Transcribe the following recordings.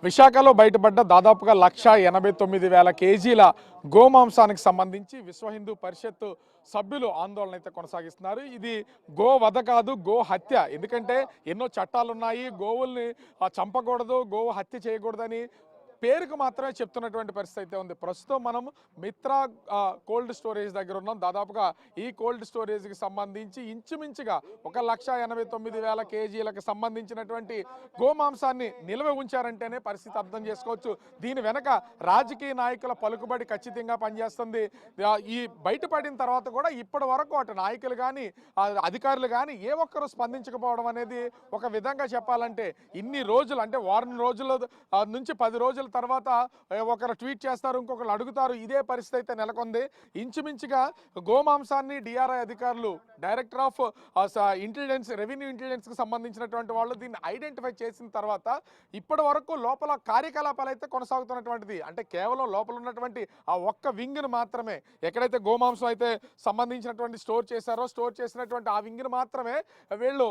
విశాఖలో బయటపడ్డ దాదాపుగా 1,89,000 కేజీల గోమాంసానికి సంబంధించి విశ్వ హిందూ పరిషత్ సభ్యులు ఆందోళన అయితే కొనసాగిస్తున్నారు. ఇది గో వధ కాదు, గో హత్య. ఎందుకంటే ఎన్నో చట్టాలున్నాయి, గోవుల్ని చంపకూడదు, గోవు హత్య చేయకూడదని పేరుకు మాత్రమే చెప్తున్నటువంటి పరిస్థితి అయితే ఉంది. ప్రస్తుతం మనం మిత్రా కోల్డ్ స్టోరేజ్ దగ్గర ఉన్నాం. దాదాపుగా ఈ కోల్డ్ స్టోరేజ్కి సంబంధించి ఇంచుమించుగా 1,89,000 కేజీలకు సంబంధించినటువంటి గోమాంసాన్ని నిల్వ ఉంచారంటేనే పరిస్థితి అర్థం చేసుకోవచ్చు. దీని వెనక రాజకీయ నాయకుల పలుకుబడి ఖచ్చితంగా పనిచేస్తుంది. ఈ బయటపడిన తర్వాత కూడా ఇప్పటి వరకు అటు నాయకులు కానీ అధికారులు కానీ ఏ ఒక్కరూ స్పందించకపోవడం అనేది ఒక విధంగా చెప్పాలంటే ఇన్ని రోజులు అంటే వారం రోజుల నుంచి 10 రోజుల తర్వాత ఒకరు ట్వీట్ చేస్తారు, ఇంకొకరు అడుగుతారు. ఇదే పరిస్థితి అయితే నెలకొంది. ఇంచుమించుగా గోమాంసాన్ని డిఆర్ఐ అధికారులు, డైరెక్టర్ ఆఫ్ ఇంటెలిజెన్స్, రెవెన్యూ ఇంటెలిజెన్స్కి సంబంధించినటువంటి వాళ్ళు దీన్ని ఐడెంటిఫై చేసిన తర్వాత ఇప్పటి వరకు లోపల కార్యకలాపాలు అయితే కొనసాగుతున్నటువంటిది. అంటే కేవలం లోపల ఉన్నటువంటి ఆ ఒక్క వింగ్ను మాత్రమే, ఎక్కడైతే గోమాంసం అయితే సంబంధించినటువంటి స్టోర్ చేసినటువంటి ఆ వింగ్ను మాత్రమే వీళ్ళు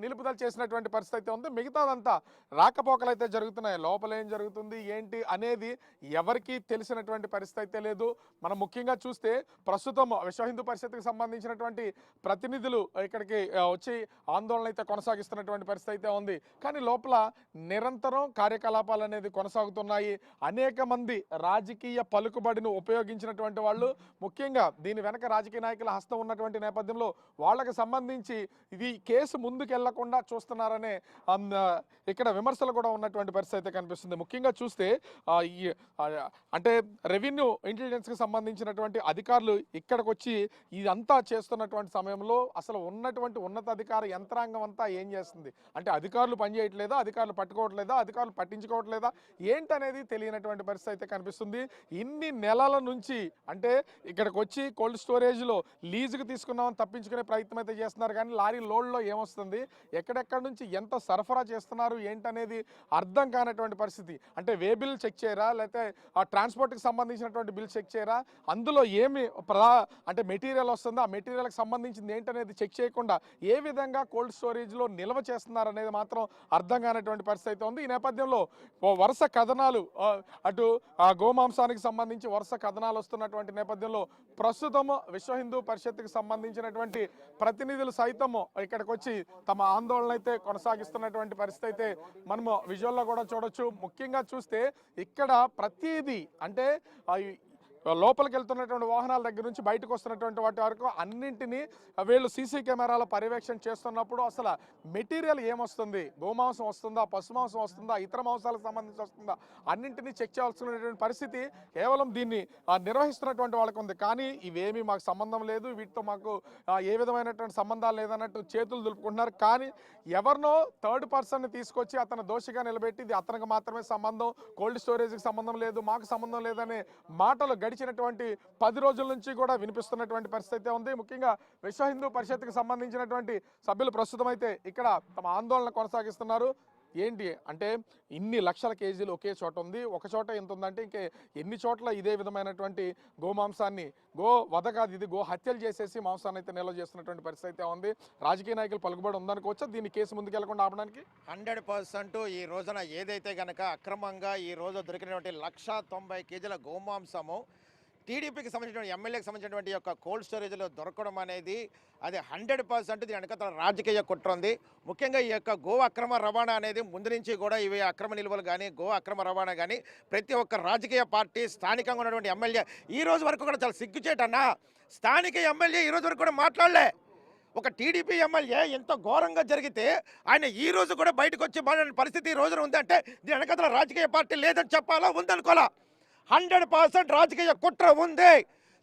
నిలుపుదల చేసినటువంటి పరిస్థితి అయితే ఉంది. మిగతాదంతా రాకపోకలు అయితే జరుగుతున్నాయి. లోపల ఏం జరుగుతుంది ఏంటి అనేది ఎవరికి తెలిసినటువంటి పరిస్థితి అయితే లేదు. మనం ముఖ్యంగా చూస్తే ప్రస్తుతం విశ్వ హిందూ పరిషత్కి సంబంధించినటువంటి ప్రతినిధులు ఇక్కడికి వచ్చి ఆందోళన అయితే కొనసాగిస్తున్నటువంటి పరిస్థితి అయితే ఉంది. కానీ లోపల నిరంతరం కార్యకలాపాలు అనేది కొనసాగుతున్నాయి. అనేక మంది రాజకీయ పలుకుబడిని ఉపయోగించినటువంటి వాళ్ళు, ముఖ్యంగా దీని వెనక రాజకీయ నాయకుల హస్తం ఉన్నటువంటి నేపథ్యంలో వాళ్ళకి సంబంధించి ఇది కేసు ముందుకెళ్లకుండా చూస్తున్నారనే ఇక్కడ విమర్శలు కూడా ఉన్నటువంటి పరిస్థితి అయితే కనిపిస్తుంది. ముఖ్యంగా చూస్తే అంటే రెవెన్యూ ఇంటెలిజెన్స్కి సంబంధించినటువంటి అధికారులు ఇక్కడికి వచ్చి ఇదంతా చేస్తున్నటువంటి సమయంలో అసలు ఉన్నటువంటి ఉన్నతాధికార యంత్రాంగం అంతా ఏం చేస్తుంది అంటే అధికారులు పనిచేయట్లేదా, అధికారులు పట్టుకోవట్లేదా, అధికారులు పట్టించుకోవట్లేదా ఏంటనేది తెలియనటువంటి పరిస్థితి అయితే కనిపిస్తుంది. ఇన్ని నెలల నుంచి అంటే ఇక్కడికి వచ్చి కోల్డ్ స్టోరేజ్లో లీజుకు తీసుకున్నామని తప్పించుకునే ప్రయత్నం అయితే చేస్తున్నారు. కానీ లారీ లోడ్లో ఏమొస్తుంది, ఎక్కడెక్కడి నుంచి ఎంత సరఫరా చేస్తున్నారు ఏంటనేది అర్థం కానటువంటి పరిస్థితి. అంటే వే బిల్ చెక్ చేయరా, లేకపోతే ఆ ట్రాన్స్పోర్ట్కి సంబంధించినటువంటి బిల్ చెక్ చేయరా, అందులో ఏమి అంటే మెటీరియల్ వస్తుందో ఆ మెటీరియల్కి సంబంధించింది ఏంటనేది చెక్ చేయకుండా ఏ విధంగా కోల్డ్ స్టోరేజ్లో నిల్వ చేస్తున్నారు అనేది మాత్రం అర్థం కానటువంటి పరిస్థితి అయితే ఉంది. ఈ నేపథ్యంలో వరుస కథనాలు అటు గోమాంసానికి సంబంధించి వరుస కథనాలు వస్తున్నటువంటి నేపథ్యంలో ప్రస్తుతం విశ్వ హిందూ పరిషత్కి సంబంధించినటువంటి ప్రతినిధులు సైతం ఇక్కడికి వచ్చి తమ ఆందోళన అయితే కొనసాగిస్తున్నటువంటి పరిస్థితి అయితే మనము విజువల్లో కూడా చూడొచ్చు. ముఖ్యంగా చూస్తే ఇక్కడ ప్రతిదీ అంటే లోపలికి వెళ్తున్నటువంటి వాహనాల దగ్గర నుంచి బయటకు వస్తున్నటువంటి వాటి వరకు అన్నింటినీ వీళ్ళు సీసీ కెమెరాల పర్యవేక్షణ చేస్తున్నప్పుడు అసలు మెటీరియల్ ఏమొస్తుంది, గోమాంసం వస్తుందా, పశుమాంసం వస్తుందా, ఇతర మాంసాలకు సంబంధించి వస్తుందా, అన్నింటినీ చెక్ చేయాల్సినటువంటి పరిస్థితి కేవలం దీన్ని నిర్వహిస్తున్నటువంటి వాళ్ళకు ఉంది. కానీ ఇవేమీ మాకు సంబంధం లేదు, వీటితో మాకు ఏ విధమైనటువంటి సంబంధాలు లేదన్నట్టు చేతులు దులుపుకుంటున్నారు. కానీ ఎవరినో థర్డ్ పర్సన్ని తీసుకొచ్చి అతను దోషిగా నిలబెట్టి ఇది అతనికి మాత్రమే సంబంధం, కోల్డ్ స్టోరేజ్కి సంబంధం లేదు, మాకు సంబంధం లేదనే మాటలు గడిచినటువంటి 10 రోజుల నుంచి కూడా వినిపిస్తున్నటువంటి పరిస్థితి ఉంది. ముఖ్యంగా విశ్వ హిందూ పరిషత్కి సంబంధించినటువంటి సభ్యులు ప్రస్తుతం అయితే ఇక్కడ తమ ఆందోళన కొనసాగిస్తున్నారు. ఏంటి అంటే ఇన్ని లక్షల కేజీలు ఒకే చోట ఉంది, ఒక చోట ఎంత ఉందంటే ఇంకే ఎన్ని చోట్ల ఇదే విధమైనటువంటి గోమాంసాన్ని, గో వధ కాదు ఇది, గో హత్యలు చేసేసి మాంసాన్ని అయితే నిల్వ చేస్తున్నటువంటి పరిస్థితి అయితే ఉంది. రాజకీయ నాయకులు పలుకుబడి ఉందనుకోవచ్చా దీన్ని కేసు ముందుకెళ్లకుండా ఆపడానికి? 100% ఈ రోజున ఏదైతే కనుక అక్రమంగా ఈ రోజు దొరికినటువంటి 190 కేజీల గోమాంసము టీడీపీకి సంబంధించిన ఎమ్మెల్యేకి సంబంధించినటువంటి యొక్క కోల్డ్ స్టోరేజ్లో దొరకడం అనేది అది 100% దీని వెనక రాజకీయ కుట్ర ఉంది. ముఖ్యంగా ఈ యొక్క గో అక్రమ రవాణా అనేది ముందు నుంచి కూడా ఇవి అక్రమ నిల్వలు కానీ గో అక్రమ రవాణా కానీ ప్రతి ఒక్క రాజకీయ పార్టీ స్థానికంగా ఉన్నటువంటి ఎమ్మెల్యే ఈ రోజు వరకు కూడా చాలా సిగ్గుచేటన్నా స్థానిక ఎమ్మెల్యే ఈ రోజు వరకు కూడా మాట్లాడలే. ఒక టీడీపీ ఎమ్మెల్యే ఎంత ఘోరంగా జరిగితే ఆయన ఈ రోజు కూడా బయటకు వచ్చి మాట్లాడిన పరిస్థితి ఈ రోజున ఉందంటే దీని వెనక రాజకీయ పార్టీ లేదని చెప్పాలా, ఉందనుకోవాలా. 100% రాజకీయ కుట్ర ఉంది.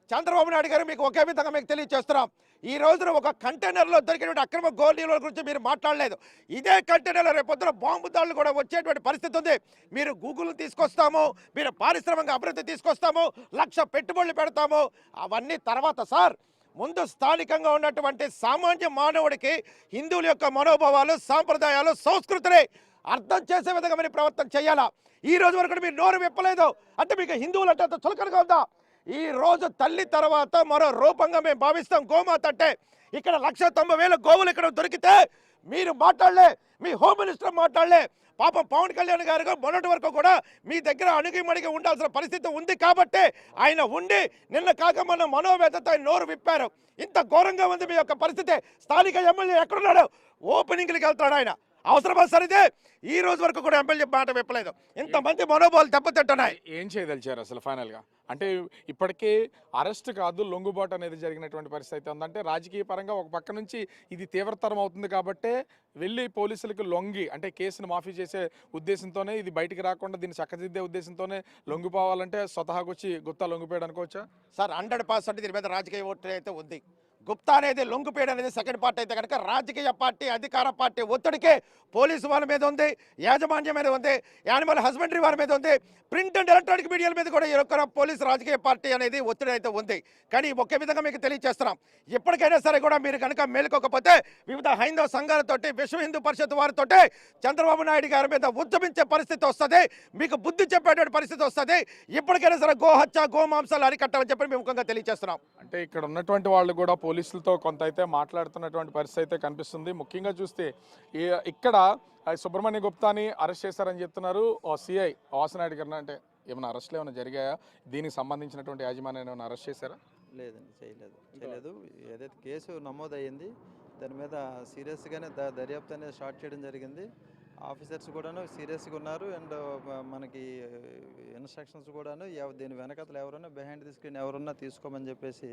చంద్రబాబు నాయుడు గారు మీకు ఒకే విధంగా మీకు తెలియజేస్తున్నాం. ఈ రోజున ఒక కంటైనర్లో దొరికినటువంటి అక్రమ గోల్డ్ నిల్వల గురించి మీరు మాట్లాడలేదు. ఇదే కంటైనర్లో రేపొద్దున బాంబు దాడులు కూడా వచ్చేటువంటి పరిస్థితి ఉంది. మీరు గూగుల్ తీసుకొస్తాము, మీరు పారిశ్రామిక అభివృద్ధి తీసుకొస్తాము, 1,00,000 పెట్టుబడులు పెడతాము, అవన్నీ తర్వాత సార్. ముందు స్థానికంగా ఉన్నటువంటి సామాన్య మానవుడికి హిందువుల యొక్క మనోభావాలు, సాంప్రదాయాలు, సంస్కృతిని అర్థం చేసే విధంగా మీరు ప్రవర్తన చేయాలా. ఈ రోజు వరకు మీరు నోరు విప్పలేదు అంటే మీకు హిందువులు అంటే అంత చులకనగా ఉందా? ఈ రోజు తల్లి తర్వాత మరో రూపంగా మేము భావిస్తాం గోమాత అంటే. ఇక్కడ 1,90,000 గోవులు ఇక్కడ దొరికితే మీరు మాట్లాడలే, మీ హోమ్ మినిస్టర్ మాట్లాడలే, పాపం పవన్ కళ్యాణ్ గారు మొన్నటి వరకు కూడా మీ దగ్గర అణుగిమణిగి ఉండాల్సిన పరిస్థితి ఉంది కాబట్టి ఆయన ఉండి నిన్న కాక మొన్న మనోవేదతో ఆయన నోరు విప్పారు. ఇంత ఘోరంగా ఉంది మీ యొక్క పరిస్థితి. స్థానిక ఎమ్మెల్యే ఎక్కడున్నాడు? ఓపెనింగ్కి వెళ్తాడు ఆయన. అవసరమా సరిదే ఈ రోజు వరకు కూడా ఎమ్మెల్యే మాట విప్పలేదు. ఇంతమంది మనోభావాలు దెబ్బతింటున్నాయి. ఏం చేయదలిచారు అసలు ఫైనల్గా? అంటే ఇప్పటికే అరెస్ట్ కాదు లొంగుబాటు అనేది జరిగినటువంటి పరిస్థితి అయితే ఉందంటే రాజకీయ పరంగా ఒక పక్క నుంచి ఇది తీవ్రతరం అవుతుంది కాబట్టే వెళ్ళి పోలీసులకు లొంగి అంటే కేసును మాఫీ చేసే ఉద్దేశంతోనే ఇది బయటికి రాకుండా దీన్ని చక్కదిద్దే ఉద్దేశంతోనే లొంగిపోవాలంటే స్వతహాగా వచ్చి గుత్తా లొంగిపోయాడు అనుకోవచ్చా సార్? 100% దీని మీద రాజకీయ ఓటు అయితే ఉంది. గుప్తా అనేది లొంగిపోయడం అనేది సెకండ్ పార్ట్ అయితే కనుక రాజకీయ పార్టీ అధికార పార్టీ ఒత్తిడికే పోలీసు వాళ్ళ మీద ఉంది, యాజమాన్యం మీద ఉంది, యానిమల్ హస్బెండరీ వారి మీద ఉంది, ప్రింట్ అండ్ ఎలక్ట్రానిక్ మీడియాల మీద కూడా ఈ యొక్క పోలీసు రాజకీయ పార్టీ అనేది ఒత్తిడి అయితే ఉంది. కానీ ఒకే విధంగా మీకు తెలియజేస్తున్నాం, ఎప్పటికైనా సరే కూడా మీరు కనుక మేలుకోకపోతే వివిధ హైందవ సంఘాలతోటి విశ్వ హిందూ పరిషత్ వారితోటి చంద్రబాబు నాయుడు గారి మీద ఉద్యమించే పరిస్థితి వస్తుంది, మీకు బుద్ధి చెప్పేటువంటి పరిస్థితి వస్తుంది. ఇప్పటికైనా సరే గోహత్య గోమాంసాలు అరికట్టాలని చెప్పి మేము ముఖ్యంగా తెలియజేస్తున్నాం. అంటే ఇక్కడ ఉన్నటువంటి వాళ్ళు కూడా పోలీసులతో కొంత అయితే మాట్లాడుతున్నటువంటి పరిస్థితి అయితే కనిపిస్తుంది. ముఖ్యంగా చూస్తే ఇక్కడ సుబ్రహ్మణ్య గుప్తాని అరెస్ట్ చేశారని చెప్తున్నారు. సిఐ వాసనాయుడు గారిని అంటే ఏమైనా అరెస్ట్లు ఏమైనా జరిగాయా? దీనికి సంబంధించినటువంటి యాజమాన్యాన్ని ఏమైనా అరెస్ట్ చేశారా? లేదండి, చేయలేదు. ఏదైతే కేసు నమోదయ్యింది దాని మీద సీరియస్గానే దర్యాప్తు అనేది స్టార్ట్ చేయడం జరిగింది. ఆఫీసర్స్ కూడాను సీరియస్గా ఉన్నారు. అండ్ మనకి ఇన్స్ట్రక్షన్స్ కూడాను దీని వెనకతలు ఎవరన్నా బిహైండ్ ది స్క్రీన్ ఎవరన్నా తీసుకోమని చెప్పేసి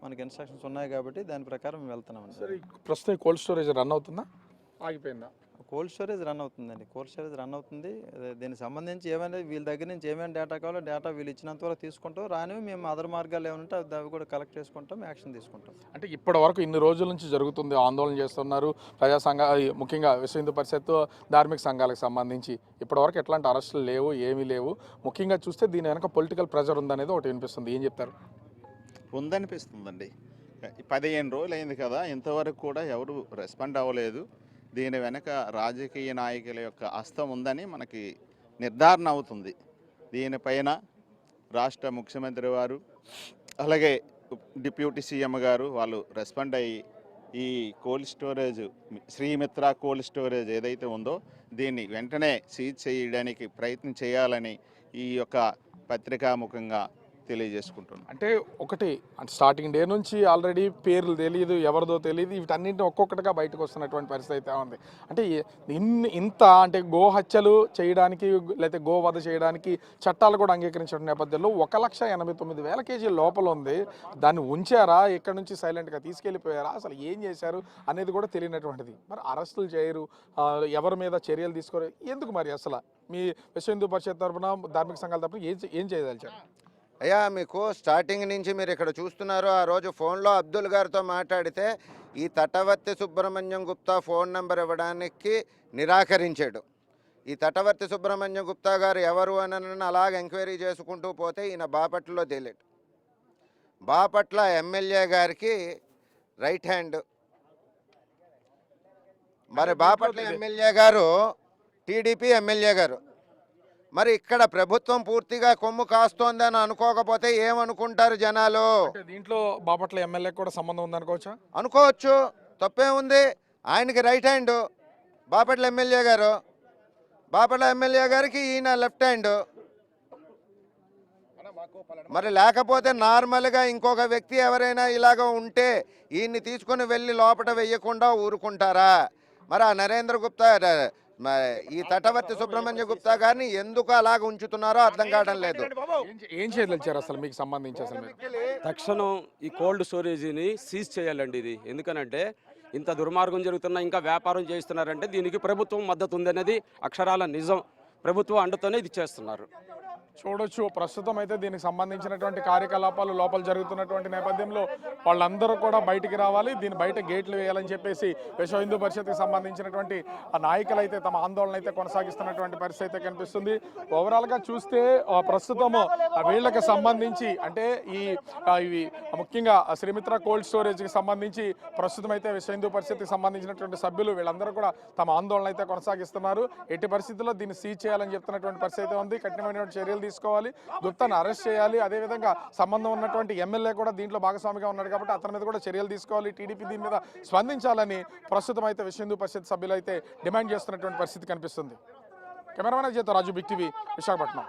మనకి ఇన్స్ట్రక్షన్స్ ఉన్నాయి కాబట్టి దాని ప్రకారం మేము వెళ్తున్నామండి. సరే, ప్రస్తుతం కోల్డ్ స్టోరేజ్ రన్ అవుతుందా, ఆగిపోయిందా? కోల్డ్ స్టోరేజ్ రన్ అవుతుందండి. కోల్డ్ స్టోరేజ్ రన్ అవుతుంది. దీనికి సంబంధించి ఏమైనా వీళ్ళ దగ్గర నుంచి ఏమైనా డేటా కావాలో డేటా వీళ్ళు ఇచ్చినంత వరకు తీసుకుంటాం. రానివి మేము అదర్ మార్గాలు ఏమంటే అవి కూడా కలెక్ట్ చేసుకుంటాం, యాక్షన్ తీసుకుంటాం. అంటే ఇప్పటి వరకు ఇన్ని రోజుల నుంచి జరుగుతుంది, ఆందోళన చేస్తున్నారు ప్రజా సంఘ ముఖ్యంగా విశ్వ హిందూ పరిషత్ ధార్మిక సంఘాలకు సంబంధించి ఇప్పటివరకు ఎట్లాంటి అరెస్టులు లేవు, ఏమీ లేవు. ముఖ్యంగా చూస్తే దీని వెనక పొలిటికల్ ప్రెజర్ ఉందనేది ఒకటి వినిపిస్తుంది. ఏం చెప్తారు? ఉందనిపిస్తుందండి. 15 రోజులు అయింది కదా, ఇంతవరకు కూడా ఎవరు రెస్పాండ్ అవ్వలేదు. దీని వెనక రాజకీయ నాయకుల యొక్క హస్తం ఉందని మనకి నిర్ధారణ అవుతుంది. దీనిపైన రాష్ట్ర ముఖ్యమంత్రి వారు అలాగే డిప్యూటీ సీఎం గారు వాళ్ళు రెస్పాండ్ అయ్యి ఈ cold storage Srimitra cold storage ఏదైతే ఉందో దీన్ని వెంటనే సీజ్ చేయడానికి ప్రయత్నం చేయాలని ఈ యొక్క పత్రికాముఖంగా తెలియజేసుకుంటున్నాను. అంటే ఒకటి స్టార్టింగ్ డే నుంచి ఆల్రెడీ పేర్లు తెలియదు, ఎవరిదో తెలియదు, వీటన్నింటినీ ఒక్కొక్కటిగా బయటకు వస్తున్నటువంటి పరిస్థితి అయితే ఉంది. అంటే ఇంత అంటే గో హత్యలు చేయడానికి లేకపోతే గోవధ చేయడానికి చట్టాలు కూడా అంగీకరించిన నేపథ్యంలో 1,89,000 కేజీల లోపల ఉంది. దాన్ని ఉంచారా, ఇక్కడ నుంచి సైలెంట్గా తీసుకెళ్ళిపోయారా, అసలు ఏం చేశారు అనేది కూడా తెలియనటువంటిది. మరి అరెస్టులు చేయరు, ఎవరి మీద చర్యలు తీసుకోరు, ఎందుకు మరి? అసలు మీ విశ్వ హిందూ పరిషత్ తరఫున ధార్మిక సంఘాల తరఫున ఏం చేయదలిచారు? అయ్యా, మీకు స్టార్టింగ్ నుంచి మీరు ఇక్కడ చూస్తున్నారు. ఆ రోజు ఫోన్లో అబ్దుల్ గారితో మాట్లాడితే ఈ తటవర్తి సుబ్రహ్మణ్యం గుప్తా ఫోన్ నెంబర్ ఇవ్వడానికి నిరాకరించాడు. ఈ తటవర్తి సుబ్రహ్మణ్యం గుప్తా గారు ఎవరు అని అలాగ ఎంక్వైరీ చేసుకుంటూ పోతే ఈయన బాపట్లలో తేలేడు. బాపట్ల ఎమ్మెల్యే గారికి రైట్ హ్యాండ్. మరి బాపట్ల ఎమ్మెల్యే గారు టీడీపీ ఎమ్మెల్యే గారు. మరి ఇక్కడ ప్రభుత్వం పూర్తిగా కొమ్ము కాస్తోందని అనుకోకపోతే ఏమనుకుంటారు జనాలు? దీంట్లో బాపట్ల ఎమ్మెల్యే కూడా సంబంధం ఉందనుకోవచ్చా? అనుకోవచ్చు, తప్పే ఉంది. ఆయనకి రైట్ హ్యాండ్ బాపట్ల ఎమ్మెల్యే గారు. బాపట్ల ఎమ్మెల్యే గారికి ఈయన లెఫ్ట్ హ్యాండ్. మరి లేకపోతే నార్మల్గా ఇంకొక వ్యక్తి ఎవరైనా ఇలాగ ఉంటే ఈయన్ని తీసుకొని వెళ్ళి లోపల వెయ్యకుండా ఊరుకుంటారా? మరి ఆ నరేంద్ర గుప్తా ఈ తటవర్తి సుబ్రహ్మణ్య గుప్తా గారిని ఎందుకు అలాగ ఉంచుతున్నారో అర్థం కావడం లేదు. ఏం చేయదలిచారు అసలు మీకు సంబంధించి? అసలు తక్షణం ఈ కోల్డ్ స్టోరేజీని సీజ్ చేయాలండి. ఇది ఎందుకనంటే ఇంత దుర్మార్గం జరుగుతున్నా ఇంకా వ్యాపారం చేస్తున్నారంటే దీనికి ప్రభుత్వం మద్దతు ఉందనేది అక్షరాల నిజం. ప్రభుత్వం అండతోనే ఇది చేస్తున్నారు. చూడొచ్చు, ప్రస్తుతం అయితే దీనికి సంబంధించినటువంటి కార్యకలాపాలు లోపల జరుగుతున్నటువంటి నేపథ్యంలో వాళ్ళందరూ కూడా బయటికి రావాలి, దీని బయట గేట్లు వేయాలని చెప్పేసి విశ్వ హిందూ పరిషత్కి సంబంధించినటువంటి ఆ నాయకులు అయితే తమ ఆందోళన అయితే కొనసాగిస్తున్నటువంటి పరిస్థితి అయితే కనిపిస్తుంది. ఓవరాల్గా చూస్తే ప్రస్తుతము వీళ్ళకి సంబంధించి అంటే ఇవి ముఖ్యంగా శ్రీమిత్ర కోల్డ్ స్టోరేజ్కి సంబంధించి ప్రస్తుతం అయితే విశ్వ హిందూ పరిషత్కి సంబంధించినటువంటి సభ్యులు వీళ్ళందరూ కూడా తమ ఆందోళన అయితే కొనసాగిస్తున్నారు. ఎట్టి పరిస్థితుల్లో దీన్ని సీజ్ చేయాలని చెప్తున్నటువంటి పరిస్థితి అయితే ఉంది. కఠినమైనటువంటి చర్యలు తీసుకోవాలి, గుప్తాను అరెస్ట్ చేయాలి. అదేవిధంగా సంబంధం ఉన్నటువంటి ఎమ్మెల్యే కూడా దీంట్లో భాగస్వామిగా ఉన్నాడు కాబట్టి అతని మీద కూడా చర్యలు తీసుకోవాలి. టీడీపీ దీని మీద స్పందించాలని ప్రస్తుతం అయితే విశ్వ హిందూ పరిషత్ సభ్యులు అయితే డిమాండ్ చేస్తున్నటువంటి పరిస్థితి కనిపిస్తుంది. కెమెరామెన్ చేత రాజు, బిగ్ టీవీ, విశాఖపట్నం.